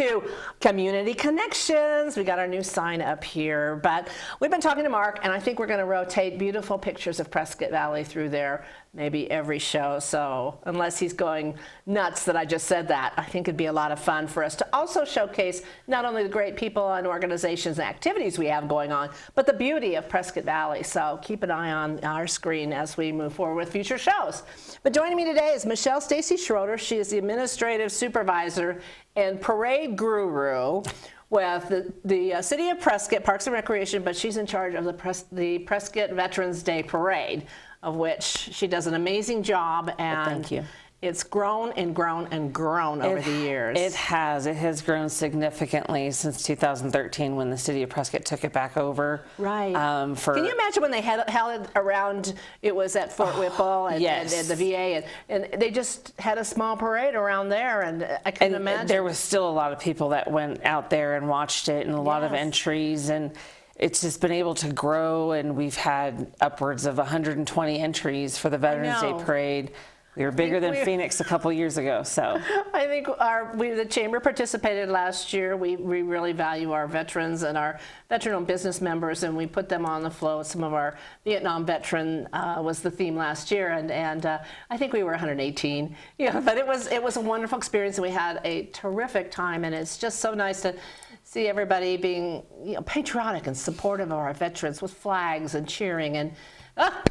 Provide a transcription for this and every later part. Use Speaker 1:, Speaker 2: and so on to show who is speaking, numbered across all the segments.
Speaker 1: to Community Connections. We got our new sign up here, but we've been talking to Mark, and I think we're going to rotate beautiful pictures of Prescott Valley through there maybe every show. So unless he's going nuts that I just said that, I think it'd be a lot of fun for us to also showcase not only the great people and organizations and activities we have going on, but the beauty of Prescott Valley. So keep an eye on our screen as we move forward with future shows. But joining me today is Michelle Stacy Schroeder. She is the administrative supervisor and parade guru with the City of Prescott Parks and Recreation, but she's in charge of the Prescott Veterans Day Parade, of which she does an amazing job, and
Speaker 2: thank you.
Speaker 1: It's grown and grown and grown over the years.
Speaker 2: It has grown significantly since 2013 when the City of Prescott took it back over.
Speaker 1: Right. Can you imagine when they held it around, it was at Fort Whipple and,
Speaker 2: yes.
Speaker 1: and the VA, and they just had a small parade around there, and I couldn't imagine.
Speaker 2: There was still a lot of people that went out there and watched it, and a lot of entries, and it's just been able to grow, and we've had upwards of 120 entries for the Veterans Day Parade. We were bigger than Phoenix a couple years ago, so.
Speaker 1: I think the Chamber participated last year. We really value our veterans and our veteran-owned business members, and we put them on the flow. Some of our Vietnam veteran was the theme last year, and I think we were 118. Yeah, but it was a wonderful experience, and we had a terrific time, and it's just so nice to see everybody being patriotic and supportive of our veterans with flags and cheering, and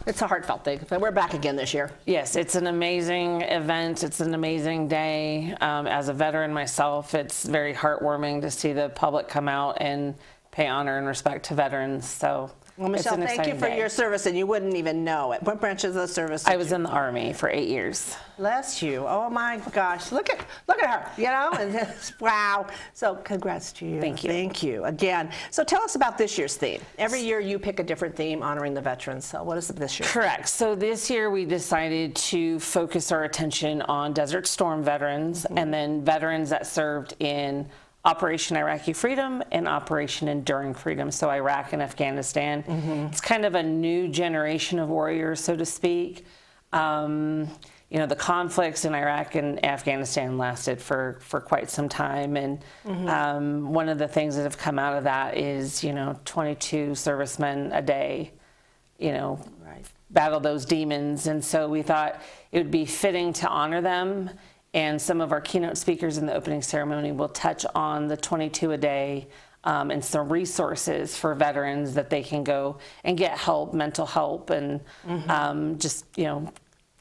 Speaker 1: it's a heartfelt thing. We're back again this year.
Speaker 2: Yes, it's an amazing event. It's an amazing day. As a veteran myself, it's very heartwarming to see the public come out and pay honor and respect to veterans. So,
Speaker 1: well, Michelle, thank you for your service, and you wouldn't even know it. What branch of the service?
Speaker 2: I was in the Army for 8 years.
Speaker 1: Bless you. Oh my gosh, look at her, and wow. So congrats to you.
Speaker 2: Thank you.
Speaker 1: Thank you again. So tell us about this year's theme. Every year you pick a different theme honoring the veterans. So what is this year?
Speaker 2: Correct. So this year we decided to focus our attention on Desert Storm veterans, and then veterans that served in Operation Iraqi Freedom and Operation Enduring Freedom, so Iraq and Afghanistan. It's kind of a new generation of warriors, so to speak. The conflicts in Iraq and Afghanistan lasted for quite some time, and one of the things that have come out of that is, 22 servicemen a day, battle those demons, and so we thought it would be fitting to honor them. And some of our keynote speakers in the opening ceremony will touch on the 22 a day and some resources for veterans that they can go and get help, mental help, and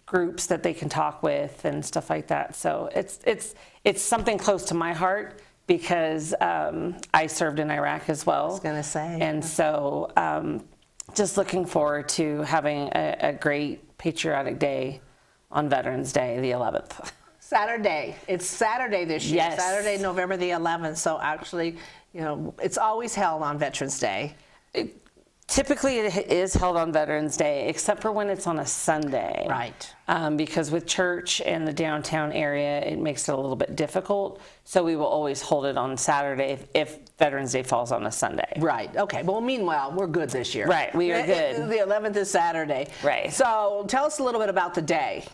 Speaker 2: groups that they can talk with and stuff like that. So it's something close to my heart because I served in Iraq as well.
Speaker 1: I was going to say.
Speaker 2: And so just looking forward to having a great patriotic day on Veterans Day, the 11th.
Speaker 1: Saturday. It's Saturday this year.
Speaker 2: Yes.
Speaker 1: Saturday, November the 11th. So actually, it's always held on Veterans Day.
Speaker 2: Typically, it is held on Veterans Day, except for when it's on a Sunday.
Speaker 1: Right.
Speaker 2: Because with church and the downtown area, it makes it a little bit difficult. So we will always hold it on Saturday if Veterans Day falls on a Sunday.
Speaker 1: Right. Okay. Well, meanwhile, we're good this year.
Speaker 2: Right. We are good.
Speaker 1: The 11th is Saturday.
Speaker 2: Right.
Speaker 1: So tell us a little bit about the day.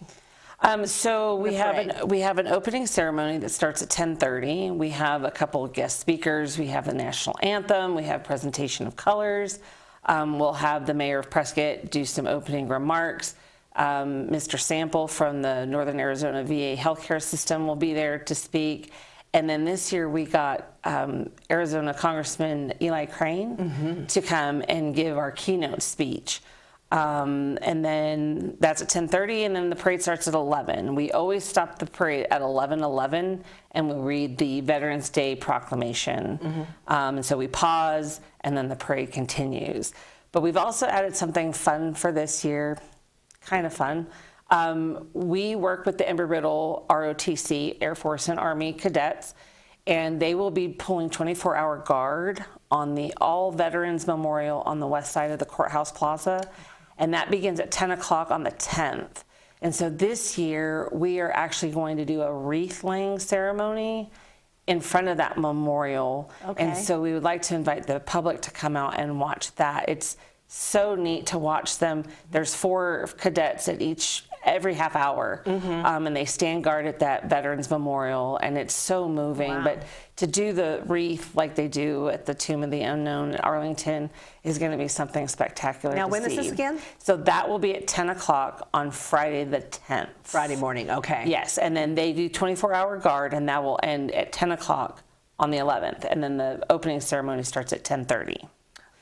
Speaker 2: So we have an opening ceremony that starts at 10:30. We have a couple of guest speakers. We have the national anthem. We have presentation of colors. We'll have the mayor of Prescott do some opening remarks. Mr. Sample from the Northern Arizona VA healthcare system will be there to speak. And then this year we got Arizona Congressman Eli Crane to come and give our keynote speech. And then that's at 10:30, and then the parade starts at 11. We always stop the parade at 11:11, and we read the Veterans Day proclamation. And so we pause, and then the parade continues. But we've also added something fun for this year, kind of fun. We work with the Embry-Riddle ROTC, Air Force and Army cadets, and they will be pulling 24-hour guard on the All Veterans Memorial on the west side of the Courthouse Plaza. And that begins at 10 o'clock on the 10th. And so this year, we are actually going to do a wreath-laying ceremony in front of that memorial.
Speaker 1: Okay.
Speaker 2: And so we would like to invite the public to come out and watch that. It's so neat to watch them. There's 4 cadets at each every half hour, and they stand guard at that Veterans Memorial, and it's so moving.
Speaker 1: Wow.
Speaker 2: But to do the wreath like they do at the Tomb of the Unknown at Arlington is going to be something spectacular.
Speaker 1: Now,
Speaker 2: to
Speaker 1: when is this
Speaker 2: see.
Speaker 1: again?
Speaker 2: So that will be at 10 o'clock on Friday the 10th.
Speaker 1: Friday morning, okay.
Speaker 2: Yes, and then they do 24-hour guard, and that will end at 10 o'clock on the 11th, and then the opening ceremony starts at 10:30.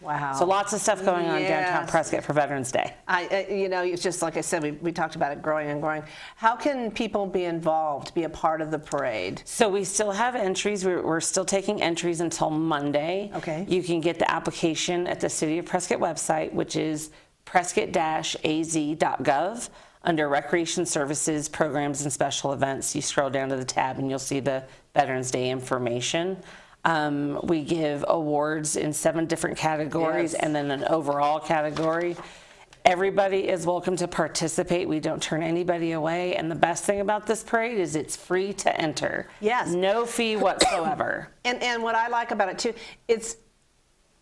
Speaker 1: Wow.
Speaker 2: So lots of stuff going on downtown
Speaker 1: Yes.
Speaker 2: Prescott for Veterans Day.
Speaker 1: It's just like I said, we talked about it growing and growing. How can people be involved, be a part of the parade?
Speaker 2: So we still have entries. We're still taking entries until Monday.
Speaker 1: Okay.
Speaker 2: You can get the application at the City of Prescott website, which is prescott-az.gov. Under Recreation Services, Programs, and Special Events, you scroll down to the tab and you'll see the Veterans Day information. We give awards in 7 different categories,
Speaker 1: Yes.
Speaker 2: and then an overall category. Everybody is welcome to participate. We don't turn anybody away. And the best thing about this parade is it's free to enter.
Speaker 1: Yes.
Speaker 2: No fee whatsoever.
Speaker 1: And what I like about it too,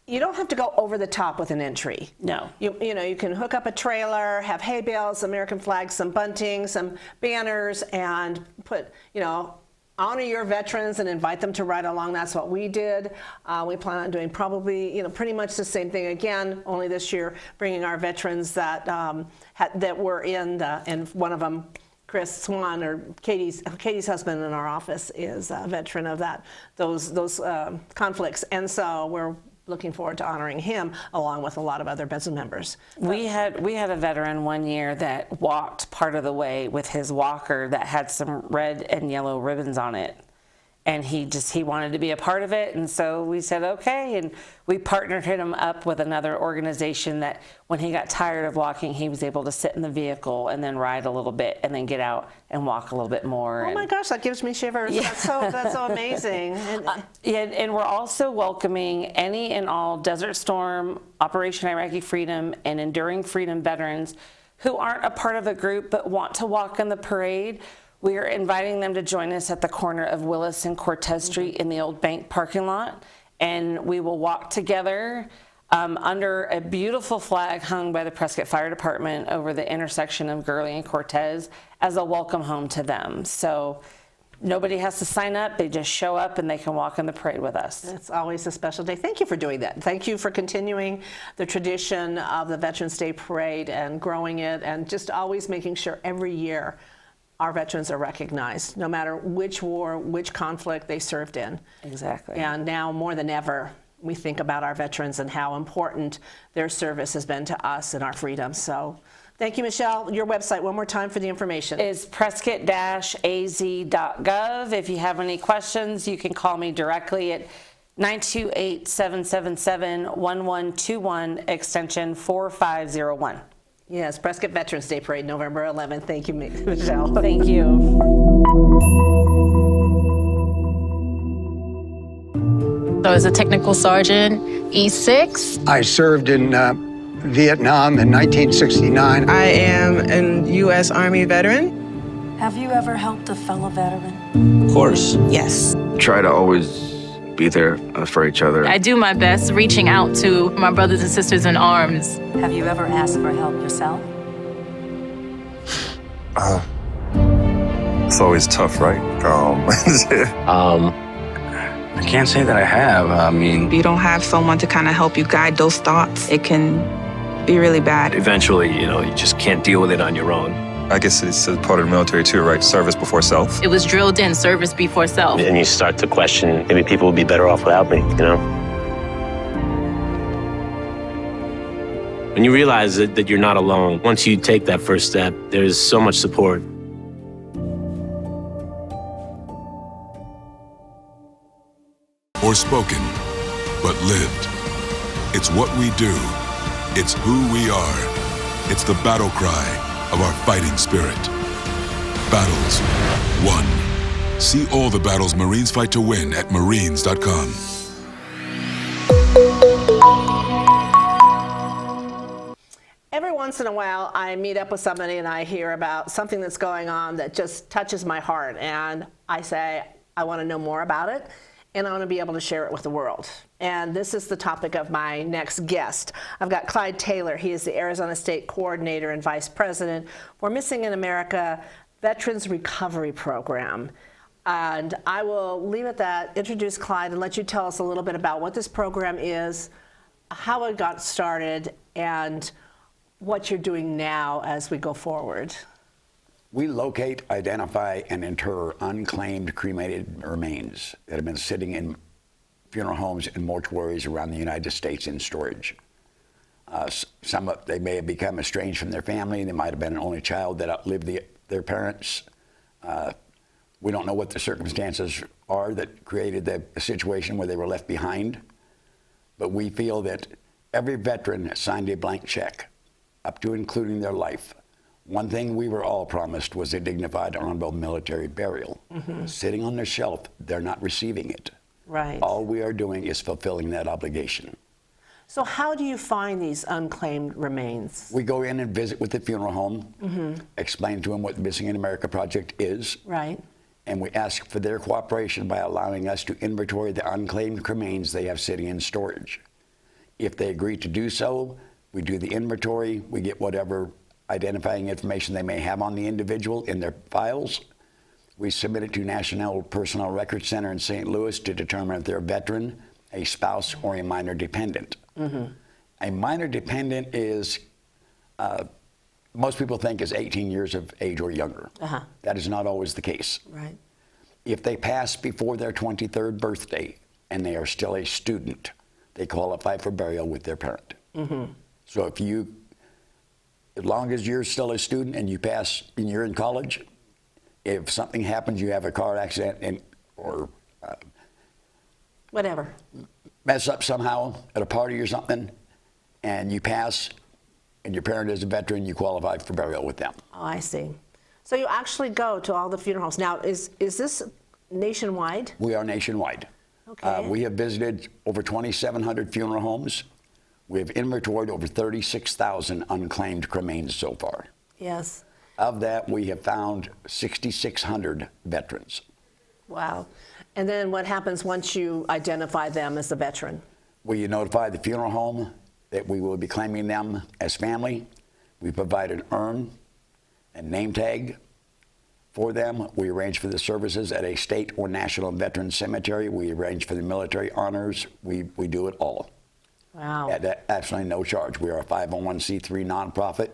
Speaker 1: you don't have to go over the top with an entry.
Speaker 2: No.
Speaker 1: You can hook up a trailer, have hay bales, American flags, some bunting, some banners, and put, honor your veterans and invite them to ride along. That's what we did. We plan on doing probably, pretty much the same thing again, only this year bringing our veterans that that were in and one of them, Chris Swan, or Katie's husband in our office, is a veteran of those conflicts, and so we're looking forward to honoring him along with a lot of other business members.
Speaker 2: We had a veteran one year that walked part of the way with his walker that had some red and yellow ribbons on it. And he wanted to be a part of it, and so we said okay, and we partnered him up with another organization that when he got tired of walking, he was able to sit in the vehicle and then ride a little bit and then get out and walk a little bit more.
Speaker 1: Oh my gosh, that gives me shivers.
Speaker 2: Yeah.
Speaker 1: That's so amazing.
Speaker 2: And we're also welcoming any and all Desert Storm, Operation Iraqi Freedom, and Enduring Freedom veterans who aren't a part of the group but want to walk in the parade. We are inviting them to join us at the corner of Willis and Cortez Street in the old bank parking lot, and we will walk together under a beautiful flag hung by the Prescott Fire Department over the intersection of Gurley and Cortez as a welcome home to them. So nobody has to sign up. They just show up and they can walk in the parade with us.
Speaker 1: It's always a special day. Thank you for doing that. Thank you for continuing the tradition of the Veterans Day Parade and growing it, and just always making sure every year our veterans are recognized, no matter which war, which conflict they served in.
Speaker 2: Exactly.
Speaker 1: And now more than ever, we think about our veterans and how important their service has been to us and our freedom. So thank you, Michelle. Your website, one more time for the information.
Speaker 2: Is prescott-az.gov. If you have any questions, you can call me directly at 928-777-1121, extension 4501.
Speaker 1: Yes, Prescott Veterans Day Parade, November 11th. Thank you, Michelle.
Speaker 2: Thank you.
Speaker 3: So as a technical sergeant, E6.
Speaker 4: I served in Vietnam in 1969.
Speaker 5: I am a U.S. Army veteran.
Speaker 6: Have you ever helped a fellow veteran?
Speaker 7: Of course.
Speaker 5: Yes.
Speaker 7: Try to always be there for each other.
Speaker 3: I do my best reaching out to my brothers and sisters in arms.
Speaker 6: Have you ever asked for help yourself?
Speaker 8: It's always tough, right?
Speaker 7: I can't say that I have. I mean,
Speaker 5: If you don't have someone to kind of help you guide those thoughts, it can be really bad.
Speaker 9: eventually, you just can't deal with it on your own.
Speaker 8: I guess it's a part of the military too, right? Service before self.
Speaker 3: It was drilled in, service before self.
Speaker 9: And you start to question, maybe people would be better off without me, When you realize that you're not alone, once you take that first step, there's so much support.
Speaker 10: Or spoken, but lived. It's what we do. It's who we are. It's the battle cry of our fighting spirit. Battles won. See all the battles Marines fight to win at marines.com.
Speaker 1: Every once in a while, I meet up with somebody and I hear about something that's going on that just touches my heart. And I say, I want to know more about it, and I want to be able to share it with the world. And this is the topic of my next guest. I've got Clyde Taylor. He is the Arizona State Coordinator and Vice President for Missing in America Veterans Recovery Program. And I will leave it at that, introduce Clyde, and let you tell us a little bit about what this program is, how it got started, and what you're doing now as we go forward.
Speaker 4: We locate, identify, and inter unclaimed cremated remains that have been sitting in funeral homes and mortuaries around the United States in storage. They may have become estranged from their family. They might have been an only child that outlived their parents. We don't know what the circumstances are that created the situation where they were left behind. But we feel that every veteran signed a blank check, up to including their life. One thing we were all promised was a dignified, honorable military burial. Sitting on their shelf, they're not receiving it.
Speaker 1: Right.
Speaker 4: All we are doing is fulfilling that obligation.
Speaker 1: So how do you find these unclaimed remains?
Speaker 4: We go in and visit with the funeral home, explain to them what the Missing in America Project is.
Speaker 1: Right.
Speaker 4: And we ask for their cooperation by allowing us to inventory the unclaimed remains they have sitting in storage. If they agree to do so, we do the inventory, we get whatever identifying information they may have on the individual in their files. We submit it to National Personnel Records Center in St. Louis to determine if they're a veteran, a spouse, or a minor dependent. A minor dependent is, most people think is 18 years of age or younger. That is not always the case.
Speaker 1: Right.
Speaker 4: If they pass before their 23rd birthday and they are still a student, they qualify for burial with their parent. So if you, as long as you're still a student and you pass and you're in college, if something happens, you have a car accident or
Speaker 1: Whatever.
Speaker 4: mess up somehow at a party or something, and you pass, and your parent is a veteran, you qualify for burial with them.
Speaker 1: Oh, I see. So you actually go to all the funeral homes. Now, is this nationwide?
Speaker 4: We are nationwide.
Speaker 1: Okay.
Speaker 4: We have visited over 2,700 funeral homes. We have inventoried over 36,000 unclaimed remains so far.
Speaker 1: Yes.
Speaker 4: Of that, we have found 6,600 veterans.
Speaker 1: Wow. And then what happens once you identify them as a veteran?
Speaker 4: We notify the funeral home that we will be claiming them as family. We provide an urn and name tag for them. We arrange for the services at a state or national veteran cemetery. We arrange for the military honors. We do it all.
Speaker 1: Wow.
Speaker 4: At absolutely no charge. We are a 501c3 nonprofit.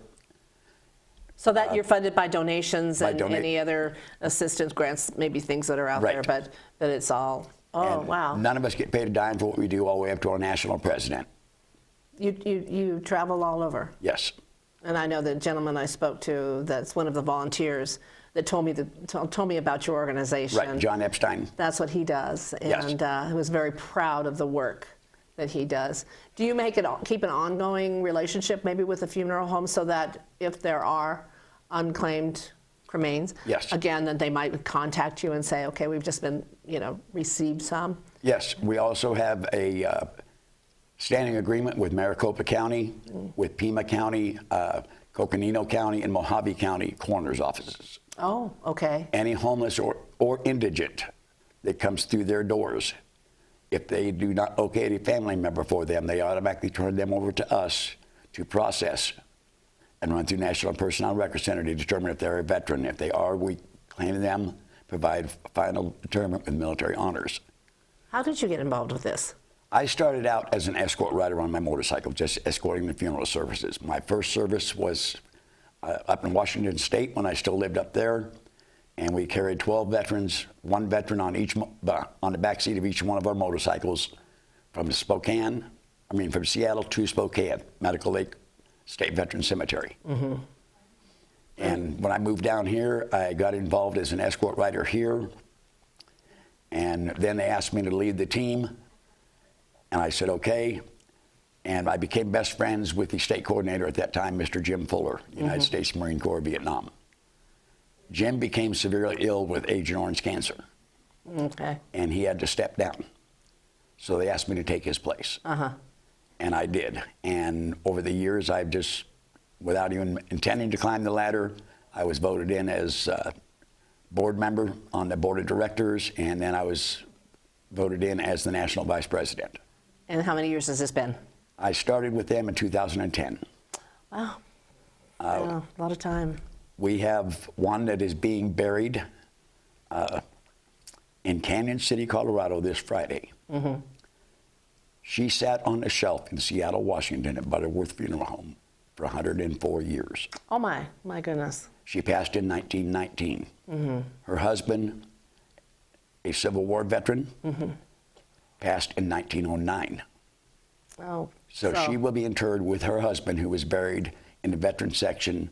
Speaker 1: So that you're funded by donations
Speaker 4: by
Speaker 1: and any other assistance grants, maybe things that are out there, but it's all,
Speaker 4: And
Speaker 1: wow.
Speaker 4: None of us get paid a dime for what we do all the way up to our national president.
Speaker 1: You travel all over?
Speaker 4: Yes.
Speaker 1: And I know the gentleman I spoke to, that's one of the volunteers, that told me about your organization.
Speaker 4: Right, John Epstein.
Speaker 1: That's what he does, and he was very proud of the work that he does. Do you keep an ongoing relationship maybe with the funeral home so that if there are unclaimed remains,
Speaker 4: yes,
Speaker 1: again, then they might contact you and say, okay, we've just been, received some?
Speaker 4: Yes, we also have a standing agreement with Maricopa County, with Pima County, Coconino County, and Mojave County coroner's offices.
Speaker 1: Oh, okay.
Speaker 4: Any homeless or indigent that comes through their doors, if they do not locate a family member for them, they automatically turn them over to us to process and run through National Personnel Records Center to determine if they're a veteran. If they are, we claim them, provide final determinant with military honors.
Speaker 1: How did you get involved with this?
Speaker 4: I started out as an escort rider on my motorcycle, just escorting the funeral services. My first service was up in Washington State when I still lived up there, and we carried 12 veterans, one veteran on the back seat of each one of our motorcycles, from Seattle to Spokane, Medical Lake State Veteran Cemetery. And when I moved down here, I got involved as an escort rider here, and then they asked me to lead the team. And I said, okay. And I became best friends with the state coordinator at that time, Mr. Jim Fuller, United States Marine Corps, Vietnam. Jim became severely ill with Agent Orange cancer.
Speaker 1: Okay.
Speaker 4: And he had to step down. So they asked me to take his place. And I did. And over the years, I've just, without even intending to climb the ladder, I was voted in as board member on the board of directors, and then I was voted in as the national vice president.
Speaker 1: And how many years has this been?
Speaker 4: I started with them in 2010.
Speaker 1: Wow. Yeah, a lot of time.
Speaker 4: We have one that is being buried in Canyon City, Colorado this Friday. She sat on a shelf in Seattle, Washington at Butterworth Funeral Home for 104 years.
Speaker 1: Oh my goodness.
Speaker 4: She passed in 1919. Her husband, a Civil War veteran, passed in 1909.
Speaker 1: Oh.
Speaker 4: So she will be interred with her husband, who was buried in the veteran section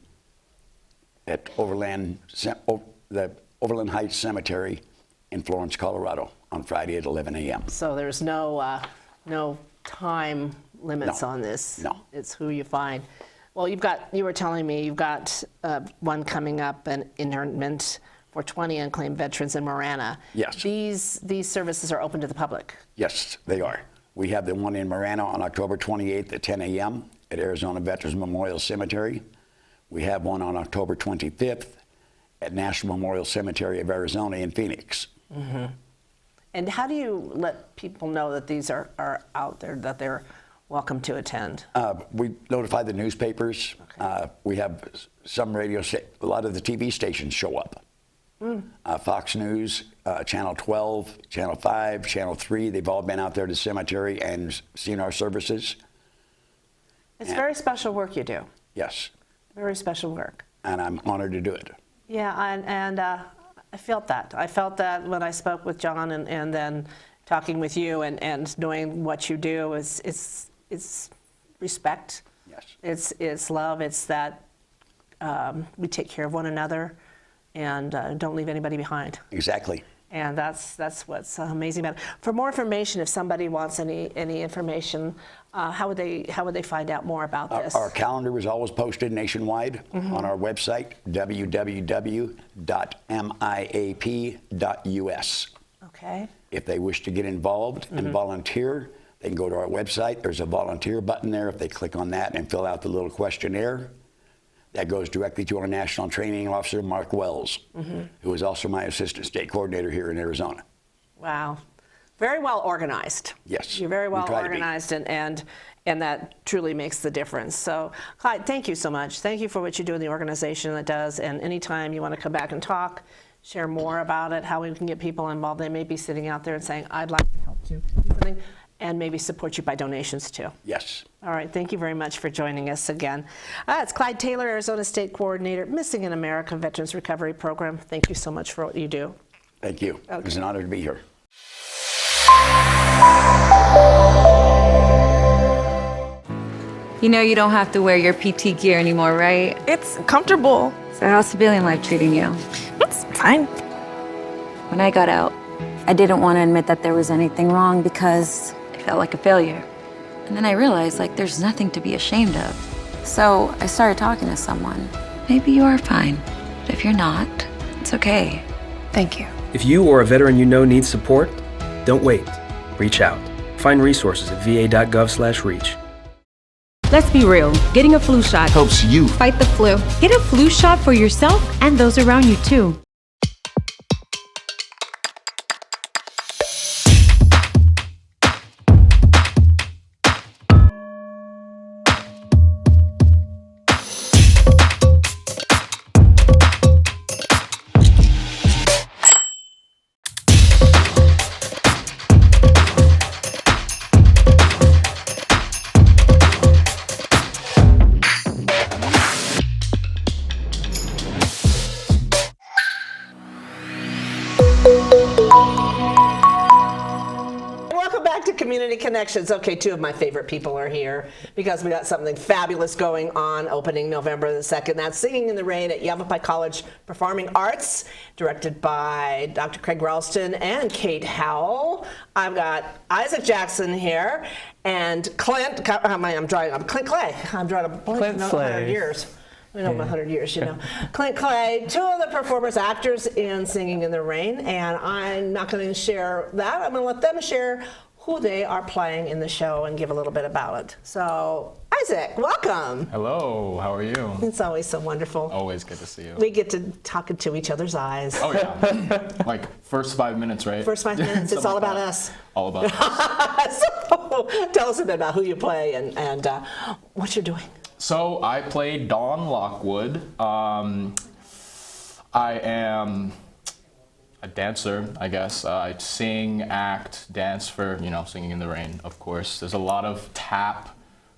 Speaker 4: at the Overland Heights Cemetery in Florence, Colorado, on Friday at 11 a.m.
Speaker 1: So there's no time limits on this.
Speaker 4: No.
Speaker 1: It's who you find. Well, you were telling me you've got one coming up, an interment for 20 unclaimed veterans in Marana.
Speaker 4: Yes.
Speaker 1: These services are open to the public.
Speaker 4: Yes, they are. We have the one in Marana on October 28th at 10 a.m. at Arizona Veterans Memorial Cemetery. We have one on October 25th at National Memorial Cemetery of Arizona in Phoenix.
Speaker 1: And how do you let people know that these are out there, that they're welcome to attend?
Speaker 4: We notify the newspapers.
Speaker 1: Okay.
Speaker 4: We have some a lot of the TV stations show up. Fox News, Channel 12, Channel 5, Channel 3, they've all been out there to the cemetery and seen our services.
Speaker 1: It's very special work you do.
Speaker 4: Yes,
Speaker 1: Very special work.
Speaker 4: and I'm honored to do it.
Speaker 1: Yeah, and I felt that. I felt that when I spoke with John and then talking with you and knowing what you do is it's respect.
Speaker 4: Yes.
Speaker 1: It's love. It's that we take care of one another and don't leave anybody behind.
Speaker 4: Exactly.
Speaker 1: And that's what's amazing about it. For more information, if somebody wants any information, how would they find out more about this?
Speaker 4: Our calendar is always posted nationwide on our website, www.miap.us.
Speaker 1: Okay.
Speaker 4: If they wish to get involved and volunteer, they can go to our website. There's a volunteer button there. If they click on that and fill out the little questionnaire, that goes directly to our National Training Officer, Mark Wells, who is also my Assistant State Coordinator here in Arizona.
Speaker 1: Wow. Very well organized.
Speaker 4: Yes.
Speaker 1: You're very
Speaker 4: we
Speaker 1: well
Speaker 4: try to be.
Speaker 1: organized, and that truly makes the difference. So, Clyde, thank you so much. Thank you for what you do in the organization that does, and anytime you want to come back and talk, share more about it, how we can get people involved. They may be sitting out there and saying, I'd like to help you do something, and maybe support you by donations too.
Speaker 4: Yes.
Speaker 1: All right, thank you very much for joining us again. It's Clyde Taylor, Arizona State Coordinator, Missing in America Veterans Recovery Program. Thank you so much for what you do.
Speaker 4: Thank you. It was an honor to be here.
Speaker 11: You know you don't have to wear your PT gear anymore, right?
Speaker 5: It's comfortable.
Speaker 11: So how's civilian life treating you?
Speaker 5: It's fine.
Speaker 11: When I got out, I didn't want to admit that there was anything wrong because I felt like a failure. And then I realized, like, there's nothing to be ashamed of. So I started talking to someone. Maybe you are fine, but if you're not, it's okay.
Speaker 6: Thank you.
Speaker 12: If you or a veteran you know needs support, don't wait. Reach out. Find resources at va.gov/reach.
Speaker 13: Let's be real. Getting a flu shot
Speaker 10: Helps you.
Speaker 13: fight the flu. Get a flu shot for yourself and those around you too.
Speaker 1: Welcome back to Community Connections. Okay, two of my favorite people are here because we got something fabulous going on opening November the 2nd. That's Singing in the Rain at Yavapai College Performing Arts, directed by Dr. Craig Ralston and Kate Howell. I've got Isaac Jackson here and Clint, I'm drawing a Clay. I'm drawing a blank.
Speaker 14: Clint
Speaker 1: 100 years. We know 100 years, you know. Clint Clay, two of the performers, actors in Singing in the Rain, and I'm not going to share that. I'm going to let them share who they are playing in the show and give a little bit about it. So, Isaac, welcome.
Speaker 14: Hello, how are you?
Speaker 1: It's always so wonderful.
Speaker 14: Always good to see you.
Speaker 1: We get to talk into each other's eyes.
Speaker 14: Oh yeah, like first 5 minutes, right?
Speaker 1: First 5 minutes, it's all about us.
Speaker 14: All about us.
Speaker 1: So, tell us a bit about who you play and what you're doing.
Speaker 14: So I play Don Lockwood. I am a dancer, I guess. I sing, act, dance for, Singing in the Rain, of course. There's a lot of tap.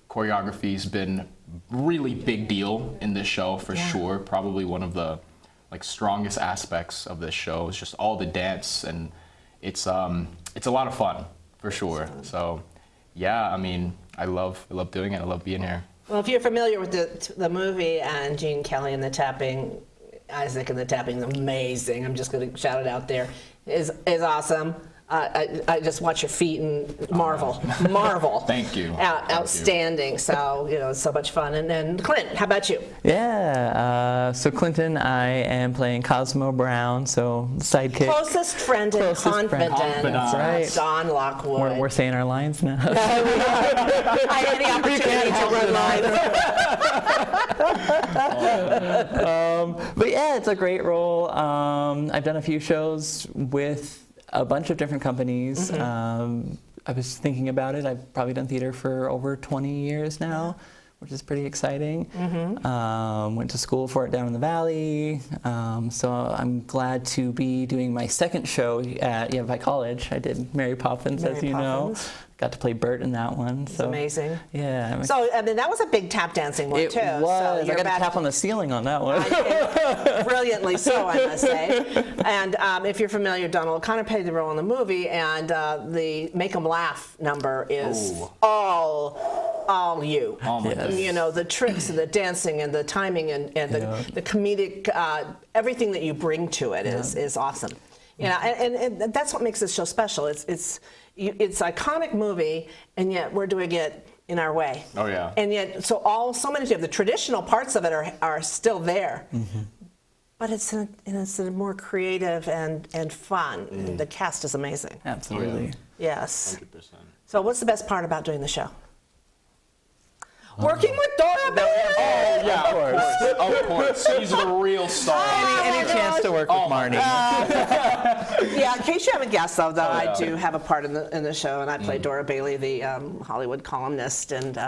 Speaker 14: Choreography's been really big deal in this show for sure. Probably one of the strongest aspects of this show is just all the dance, and it's a lot of fun for sure. So yeah, I mean, I love doing it. I love being here.
Speaker 1: Well, if you're familiar with the movie and Gene Kelly and the tapping, Isaac and the tapping is amazing. I'm just going to shout it out there. Is awesome. I just watch your feet and marvel.
Speaker 14: Thank you.
Speaker 1: Outstanding. So, it's so much fun. And then Clint, how about you?
Speaker 15: Yeah, so Clinton, I am playing Cosmo Brown, so sidekick.
Speaker 1: Closest friend and confidant.
Speaker 15: That's right.
Speaker 1: Don Lockwood.
Speaker 15: We're saying our lines now.
Speaker 1: I had the opportunity to run lines.
Speaker 15: But yeah, it's a great role. I've done a few shows with a bunch of different companies. I was thinking about it. I've probably done theater for over 20 years now, which is pretty exciting. Went to school for it down in the Valley. So I'm glad to be doing my second show at Yavapai College. I did Mary Poppins, as you know. Got to play Bert in that one.
Speaker 1: It's amazing.
Speaker 15: Yeah.
Speaker 1: So, I mean, that was a big tap dancing one, too.
Speaker 15: It was.
Speaker 1: So
Speaker 15: I got to tap on the ceiling on that one.
Speaker 1: Brilliantly so, I must say. And if you're familiar, Donald kind of played the role in the movie, and the Make 'em Laugh number is all you.
Speaker 15: Yes.
Speaker 1: The tricks and the dancing and the timing and the comedic, everything that you bring to it is awesome. And that's what makes this show special. It's iconic movie, and yet we're doing it in our way.
Speaker 14: Oh yeah.
Speaker 1: And yet, so many of the traditional parts of it are still there, but it's a more creative and fun. And the cast is amazing.
Speaker 15: Absolutely.
Speaker 1: Yes.
Speaker 14: 100%.
Speaker 1: So, what's the best part about doing the show? Working with Dora Bailey.
Speaker 14: Oh yeah, of course. She's the real star.
Speaker 15: Any chance to work with Marnie?
Speaker 1: Yeah, in case you haven't guessed, though, I do have a part in the show, and I play Dora Bailey, the Hollywood columnist, and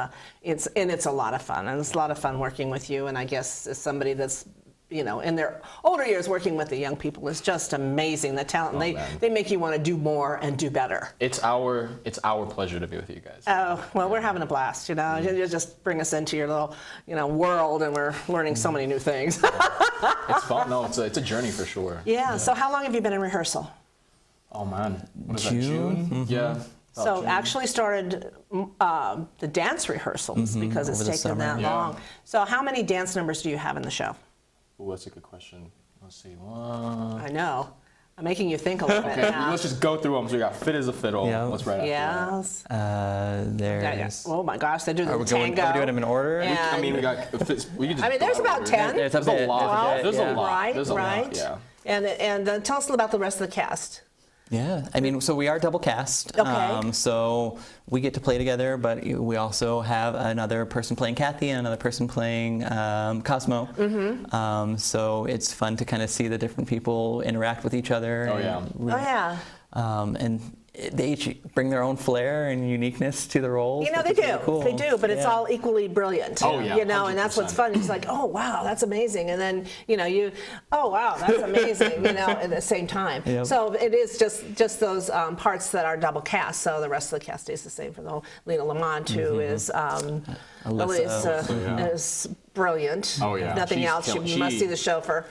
Speaker 1: it's a lot of fun, and it's a lot of fun working with you. And I guess as somebody that's in their older years working with the young people is just amazing. The talent, they make you want to do more and do better.
Speaker 14: It's our pleasure to be with you guys.
Speaker 1: Oh, well, we're having a blast, You just bring us into your little, world, and we're learning so many new things.
Speaker 14: It's fun. No, it's a journey for sure.
Speaker 1: Yeah. So how long have you been in rehearsal?
Speaker 14: Oh man, what is
Speaker 15: June?
Speaker 14: that, June? Yeah.
Speaker 1: So
Speaker 14: June.
Speaker 1: actually started the dance rehearsals because it's taken that long. So how many dance numbers do you have in the show?
Speaker 14: Oh, that's a good question. Let's see.
Speaker 1: I know. I'm making you think a little bit now.
Speaker 14: Let's just go through them. So we got Fit as a Fiddle.
Speaker 15: Yeah.
Speaker 14: What's right after
Speaker 1: Yes.
Speaker 15: There's.
Speaker 1: Oh my gosh, they do the
Speaker 15: Are we
Speaker 1: tango.
Speaker 15: doing them in order?
Speaker 1: And
Speaker 14: I mean, we could just.
Speaker 1: there's about 10.
Speaker 15: There's a
Speaker 14: There's a
Speaker 15: bit.
Speaker 14: lot. There's a lot.
Speaker 1: Right,
Speaker 14: There's a
Speaker 1: right.
Speaker 14: lot. Yeah.
Speaker 1: And tell us about the rest of the cast.
Speaker 15: Yeah, I mean, so we are double cast.
Speaker 1: Okay.
Speaker 15: So we get to play together, but we also have another person playing Kathy and another person playing Cosmo. So it's fun to kind of see the different people interact with each other.
Speaker 14: Oh, yeah.
Speaker 15: And they each bring their own flair and uniqueness to the roles.
Speaker 1: They
Speaker 15: which is
Speaker 1: do.
Speaker 15: really cool.
Speaker 1: They do, but it's all equally brilliant.
Speaker 14: Oh, yeah,
Speaker 1: And that's what's fun. It's like, oh, wow, that's amazing. And then, oh, wow, that's amazing, at the same time.
Speaker 15: Yep.
Speaker 1: So it is just those parts that are double cast. So the rest of the cast stays the same for the whole. Lena Lamont, who is
Speaker 15: Alyssa.
Speaker 1: is brilliant.
Speaker 14: Oh, yeah.
Speaker 1: Nothing
Speaker 14: She's
Speaker 1: else.
Speaker 14: killing-
Speaker 1: You must see the show for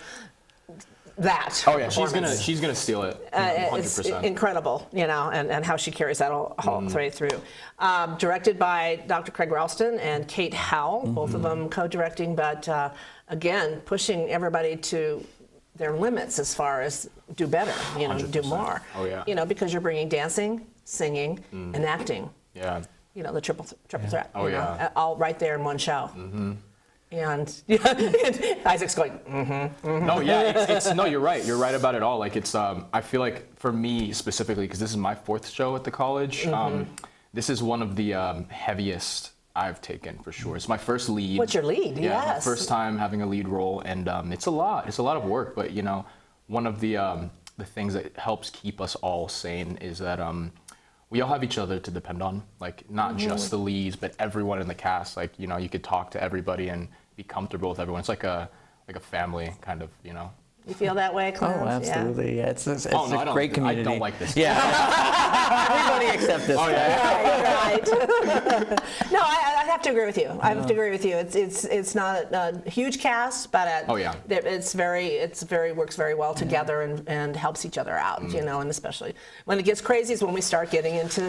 Speaker 1: that.
Speaker 14: Oh yeah, she's
Speaker 1: performance.
Speaker 14: gonna steal it.
Speaker 1: It's
Speaker 14: 100%.
Speaker 1: incredible, and how she carries that all the way through. Directed by Dr. Craig Ralston and Kate Howell, both of them co-directing, but again, pushing everybody to their limits as far as do better, do
Speaker 14: 100%.
Speaker 1: more.
Speaker 14: Oh yeah.
Speaker 1: Because you're bringing dancing, singing, and acting.
Speaker 14: Yeah.
Speaker 1: The triple threat.
Speaker 14: Oh yeah.
Speaker 1: All right there in one show. And Isaac's going,
Speaker 14: No, yeah, no, you're right. You're right about it all. Like I feel like for me specifically, because this is my 4th show at the college, this is one of the heaviest I've taken for sure. It's my first lead.
Speaker 1: What's your lead?
Speaker 14: Yeah, my
Speaker 1: Yes.
Speaker 14: first time having a lead role, and it's a lot. It's a lot of work, but you know, one of the things that helps keep us all sane is that we all have each other to depend on. Like not just the leads, but everyone in the cast. Like you know, you could talk to everybody and be comfortable with everyone. It's like a family kind of, you know.
Speaker 1: You feel that way, Clarence?
Speaker 15: Oh, absolutely. Yeah, it's a
Speaker 14: I
Speaker 15: great community.
Speaker 14: I don't like this.
Speaker 15: Yeah. Everybody except this.
Speaker 14: Oh yeah.
Speaker 1: Right. No, I have to agree with you. I have to agree with you. It's not a huge cast, but it's very works very well together and helps each other out. You know, and especially when it gets crazy is when we start getting into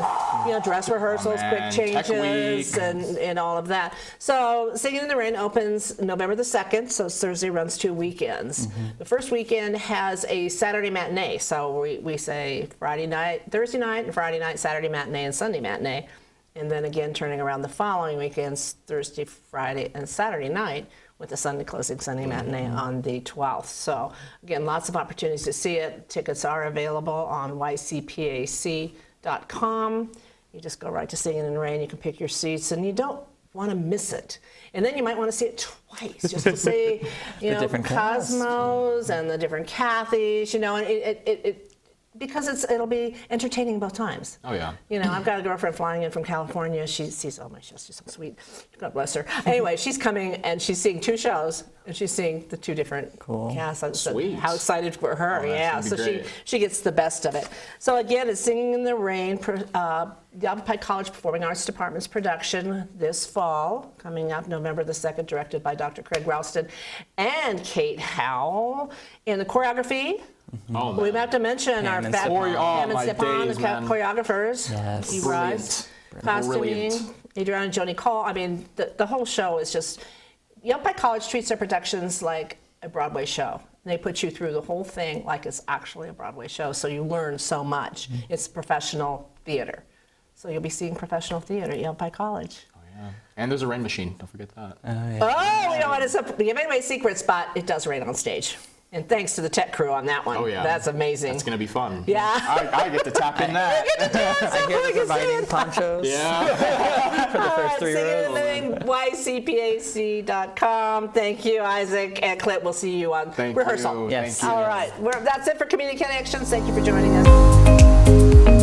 Speaker 1: dress rehearsals, quick changes, and all of that. So Singing in the Rain opens November the 2nd, so Thursday runs 2 weekends. The first weekend has a Saturday matinee, so we say Friday night, Thursday night, and Friday night, Saturday matinee, and Sunday matinee. And then again, turning around the following weekends, Thursday, Friday, and Saturday night, with the Sunday closing Sunday matinee on the 12th. So again, lots of opportunities to see it. Tickets are available on ycpac.com. You just go right to Singing in the Rain. You can pick your seats, and you don't want to miss it. And then you might want to see it twice, just to see,
Speaker 15: The different
Speaker 1: Cosmos and the different Kathys, and it because it'll be entertaining both times.
Speaker 14: Oh yeah.
Speaker 1: I've got a girlfriend flying in from California. She sees all my shows. She's so sweet. God bless her. Anyway, she's coming and she's seeing 2 shows and she's seeing the 2 different casts.
Speaker 14: Sweet.
Speaker 1: How excited for her!
Speaker 14: Oh,
Speaker 1: yeah. So she gets the best of it. So again, it's Singing in the Rain, the Yavapai College Performing Arts Department's production this fall, coming up November the 2nd, directed by Dr. Craig Ralston and Kate Howell. And the choreography.
Speaker 14: Oh,
Speaker 1: we have to mention our fat Pam and Stepan, the choreographers.
Speaker 15: Yes.
Speaker 1: You guys, costuming, Adriana and Joni Cole. I mean, the whole show is just. Yavapai College treats their productions like a Broadway show. They put you through the whole thing like it's actually a Broadway show, so you learn so much. It's professional theater. So you'll be seeing professional theater at Yavapai College.
Speaker 14: Oh yeah. And there's a rain machine. Don't forget that.
Speaker 1: Oh, we don't want to give away secrets, but it does rain on stage. And thanks to the tech crew on that one.
Speaker 14: Oh yeah.
Speaker 1: That's amazing.
Speaker 14: That's gonna be fun.
Speaker 1: Yeah.
Speaker 14: I get to tap in that.
Speaker 15: I hear they're providing ponchos.
Speaker 14: Yeah.
Speaker 15: For the first 3 rows.
Speaker 1: ycpac.com. Thank you, Isaac and Clint. We'll see you on rehearsal.
Speaker 14: You.
Speaker 15: Yes.
Speaker 14: Thank you.
Speaker 1: All right. That's it for Community Connections. Thank you for joining us.